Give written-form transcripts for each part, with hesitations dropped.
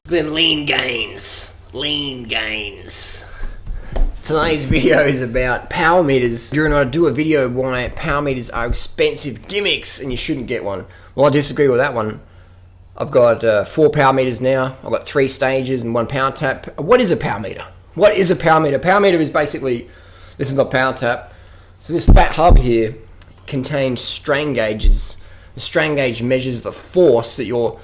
Them lean gains. Today's video is about power meters. You're going to do a video why power meters are expensive gimmicks and you shouldn't get one. Well, I disagree with that one. I've got 4 power meters now. I've got 3 stages and 1 power tap. What is a power meter? What is a power meter? Power meter is basically, this is my power tap. So this fat hub here contains strain gauges. The strain gauge measures the force that your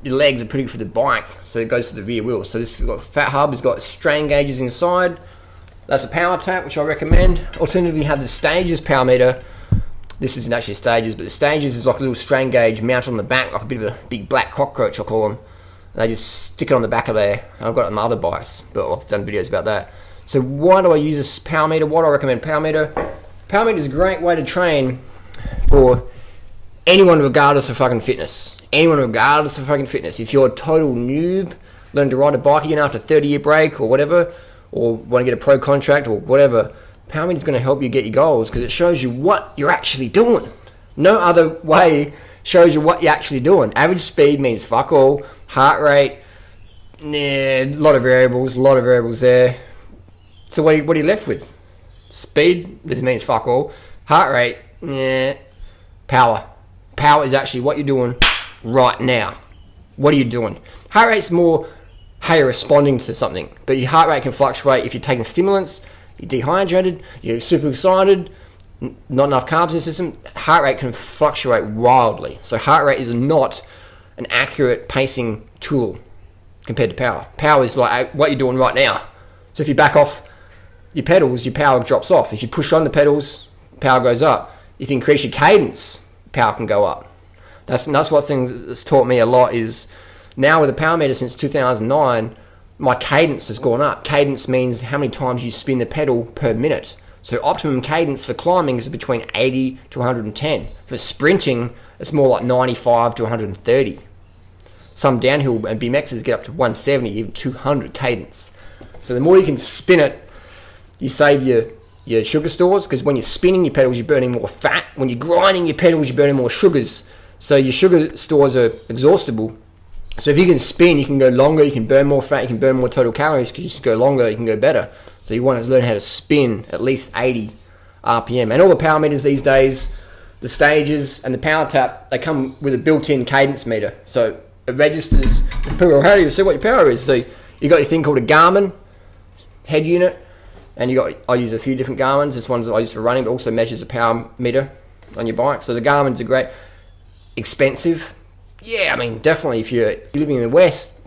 legs are putting for the bike, so it goes to the rear wheel. So this fat hub has got strain gauges inside. That's a power tap, which I recommend. Alternatively, you have the stages power meter. This isn't actually stages, but the stages is like a little strain gauge mounted on the back, like a bit of a big black cockroach, I call them. And they just stick it on the back of there. And I've got it on my other bikes, but I've done videos about that. So why do I use this power meter? Why do I recommend power meter? Power meter is a great way to train for anyone regardless of fucking fitness. Anyone regardless of fucking fitness. If you're a total noob, learn to ride a bike again after a 30-year break or whatever, or want to get a pro contract or whatever, power meter is going to help you get your goals because it shows you what you're actually doing. No other way shows you what you're actually doing. Average speed means fuck all. Heart rate, a lot of variables there. So what are you left with? Speed, this means fuck all. Heart rate, power. Power is actually what you're doing right now. What are you doing? Heart rate's more how you're responding to something, but your heart rate can fluctuate if you're taking stimulants, you're dehydrated, you're super excited, not enough carbs in the system. Heart rate can fluctuate wildly. So heart rate is not an accurate pacing tool compared to power. Power is like what you're doing right now. So if you back off your pedals, your power drops off. If you push on the pedals, power goes up. If you increase your cadence, power can go up. That's what things that's taught me a lot is now with the power meter since 2009, my cadence has gone up. Cadence means how many times you spin the pedal per minute. So optimum cadence for climbing is between 80 to 110. For sprinting, it's more like 95 to 130. Some downhill and BMXs get up to 170, even 200 cadence. So the more you can spin it, you save your sugar stores, because when you're spinning your pedals, you're burning more fat. When you're grinding your pedals, you're burning more sugars. So your sugar stores are exhaustible. So if you can spin, you can go longer, you can burn more fat, you can burn more total calories, because you just go longer, you can go better. So you want to learn how to spin at least 80 RPM. And all the power meters these days, the stages and the power tap, they come with a built-in cadence meter. So it registers, people, how do you see what your power is? So you got your thing called a Garmin head unit, and I use a few different Garmins. This one's I use for running, but also measures a power meter on your bike. So the Garmin's are great. Expensive. Yeah, I mean, definitely if you're living in the West,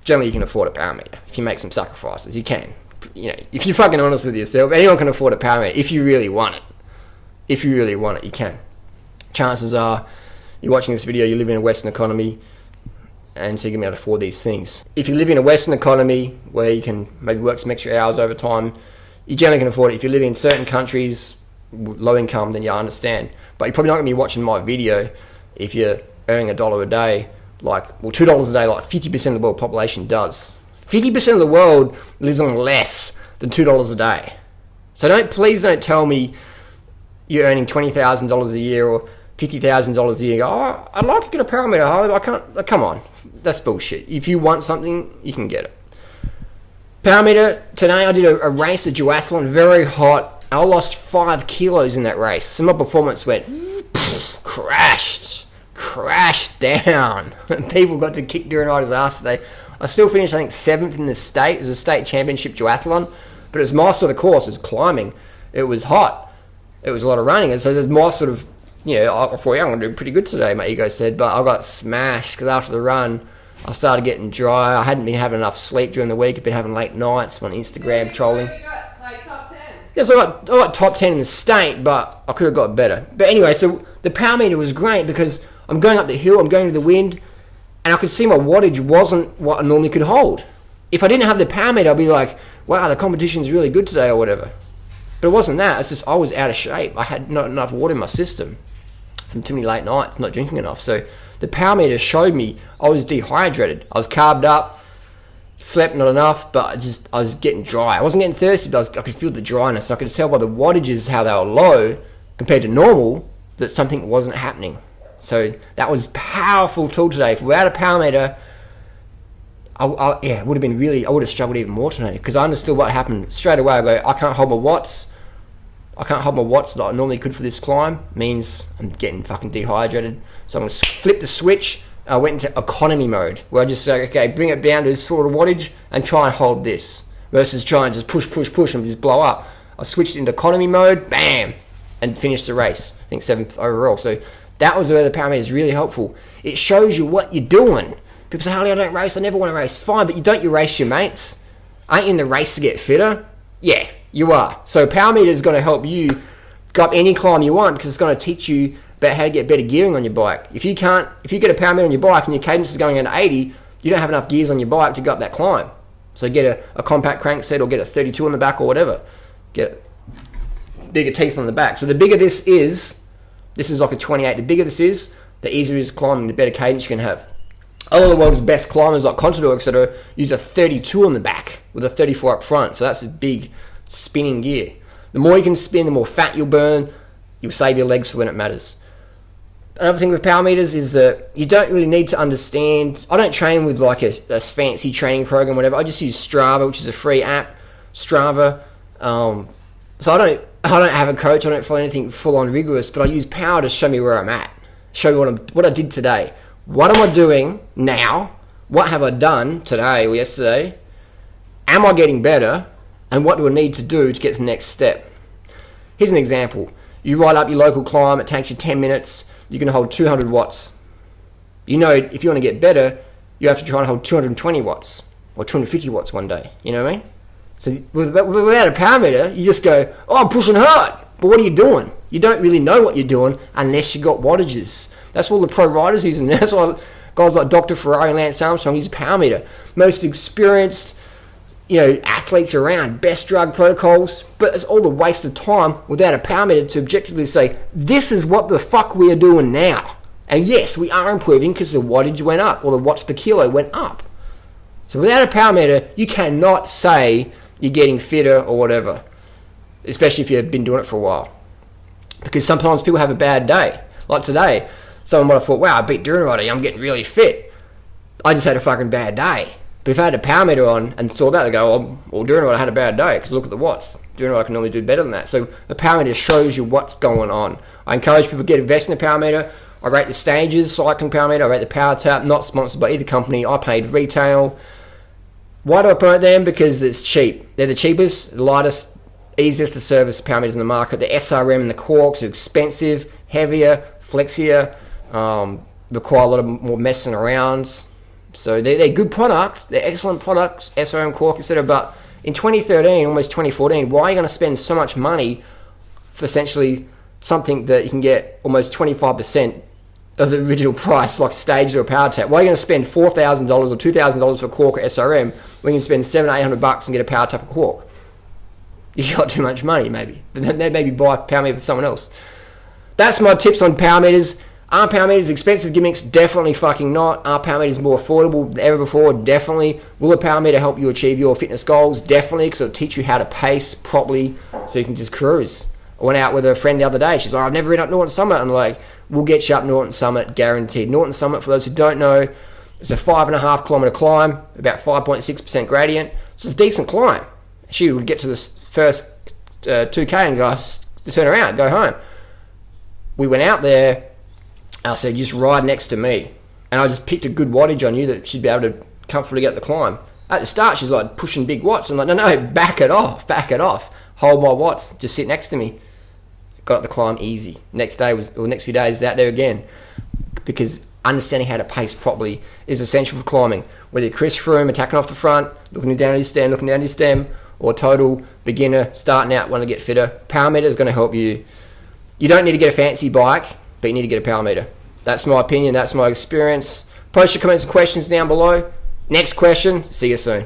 generally you can afford a power meter. If you make some sacrifices, you can. You know, if you're fucking honest with yourself, anyone can afford a power meter if you really want it. If you really want it, you can. Chances are, you're watching this video, you live in a Western economy, and so you're going to be able to afford these things. If you live in a Western economy where you can maybe work some extra hours over time, you generally can afford it. If you live in certain countries, low income, then you understand. But you're probably not going to be watching my video if you're earning $1 a day, $2 a day, like 50% of the world population does. 50% of the world lives on less than $2 a day. So please don't tell me you're earning $20,000 a year or $50,000 a year. Oh, I'd like to get a power meter, Harley, but I can't. Come on, that's bullshit. If you want something, you can get it. Power meter. Today I did a race, a duathlon, very hot. I lost 5 kilos in that race. So my performance went crashed down. People got to kick Duran Rider's ass today. I still finished, I think, 7th in the state. It was a state championship duathlon, but it was my sort of course. It was climbing. It was hot. It was a lot of running, and so there's my sort of, I thought, I'm going to do pretty good today, my ego said, but I got smashed because after the run, I started getting dry. I hadn't been having enough sleep during the week. I'd been having late nights on Instagram trolling. You got top 10. Yeah, so I got top 10 in the state, but I could have got better. But anyway, so the power meter was great because I'm going up the hill, I'm going to the wind, and I could see my wattage wasn't what I normally could hold. If I didn't have the power meter, I'd be like, wow, the competition's really good today or whatever. But it wasn't that. It's just I was out of shape. I had not enough water in my system from too many late nights, not drinking enough. So the power meter showed me I was dehydrated. I was carved up, Slept not enough, but I was getting dry. I wasn't getting thirsty, but I could feel the dryness. I could tell by the wattages how they were low compared to normal that something wasn't happening. So that was a powerful tool today. If without a power meter, it would have been I would have struggled even more today because I understood what happened straight away. I go, I can't hold my watts. I can't hold my watts like I normally could for this climb. Means I'm getting fucking dehydrated. So I'm going to flip the switch. I went into economy mode where I just say, okay, bring it down to this sort of wattage and try and hold this versus try and just push and just blow up. I switched into economy mode, bam, and finished the race. I think 7th overall. So that was where the power meter is really helpful. It shows you what you're doing. People say, Harley, I don't race. I never want to race. Fine, but you race your mates. Aren't you in the race to get fitter? Yeah, you are. So power meter is going to help you go up any climb you want because it's going to teach you about how to get better gearing on your bike. If you get a power meter on your bike and your cadence is going under 80, you don't have enough gears on your bike to go up that climb. So get a compact crankset or get a 32 on the back or whatever. Get bigger teeth on the back. So the bigger this is like a 28. The bigger this is, the easier it is climbing, the better cadence you can have. A lot of the world's best climbers like Contador, etc., use a 32 on the back with a 34 up front. So that's a big spinning gear. The more you can spin, the more fat you'll burn. You'll save your legs for when it matters. Another thing with power meters is that you don't really need to understand. I don't train with like a fancy training program, whatever. I just use Strava, which is a free app. Strava. So I don't have a coach. I don't follow anything full on rigorous, but I use power to show me where I'm at. Show me what I did today. What am I doing now? What have I done today or yesterday? Am I getting better? And what do I need to do to get to the next step? Here's an example. You ride up your local climb. It takes you 10 minutes. You can hold 200 watts. You know, if you want to get better, you have to try and hold 220 watts or 250 watts one day. You know what I mean? So without a power meter, you just go, oh, I'm pushing hard. But what are you doing? You don't really know what you're doing unless you got wattages. That's what the pro riders use. And that's why guys like Dr. Ferrari and Lance Armstrong use a power meter. Most experienced, athletes around, best drug protocols, but it's all a waste of time without a power meter to objectively say, this is what the fuck we are doing now. And yes, we are improving because the wattage went up or the watts per kilo went up. So without a power meter, you cannot say you're getting fitter or whatever, especially if you've been doing it for a while. Because sometimes people have a bad day. Like today, someone might have thought, wow, I beat Duranrider, I'm getting really fit. I just had a fucking bad day. But if I had a power meter on and saw that, they go, well, Duranrider had a bad day because look at the watts. Duranrider can normally do better than that. So the power meter shows you what's going on. I encourage people to get invested in a power meter. I rate the Stages cycling power meter. I rate the Power Tap, not sponsored by either company. I paid retail. Why do I promote them? Because it's cheap. They're the cheapest, the lightest, easiest to service power meters in the market. The SRM and the Quarks are expensive, heavier, flexier, require a lot of more messing around. So they're good products. They're excellent products, SRM, Quark, etc. But in 2013, almost 2014, why are you going to spend so much money for essentially something that you can get almost 25% of the original price, like Stages or a Power Tap? Why are you going to spend $4,000 or $2,000 for Quark or SRM when you can spend $700-800 and get a Power Tap or Quark? You got too much money, maybe. But then maybe buy a power meter for someone else. That's my tips on power meters. Are power meters expensive gimmicks? Definitely fucking not. Are power meters more affordable than ever before? Definitely. Will a power meter help you achieve your fitness goals? Definitely, because it'll teach you how to pace properly so you can just cruise. I went out with a friend the other day. She's like, I've never been up Norton Summit. I'm like, we'll get you up Norton Summit, guaranteed. Norton Summit, for those who don't know, it's a 5.5 kilometer climb, about 5.6% gradient. So it's a decent climb. She would get to this first 2K and go, turn around, go home. We went out there. I said, just ride next to me. And I just picked a good wattage on you that she'd be able to comfortably get up the climb. At the start, she's like pushing big watts. I'm like, no, back it off. Hold my watts, just sit next to me. Got up the climb easy. Next few days out there again. Because understanding how to pace properly is essential for climbing. Whether you're Chris Froome, attacking off the front, looking down at your stem, or total beginner, starting out, want to get fitter, power meter is going to help you. You don't need to get a fancy bike, but you need to get a power meter. That's my opinion. That's my experience. Post your comments and questions down below. Next question. See you soon.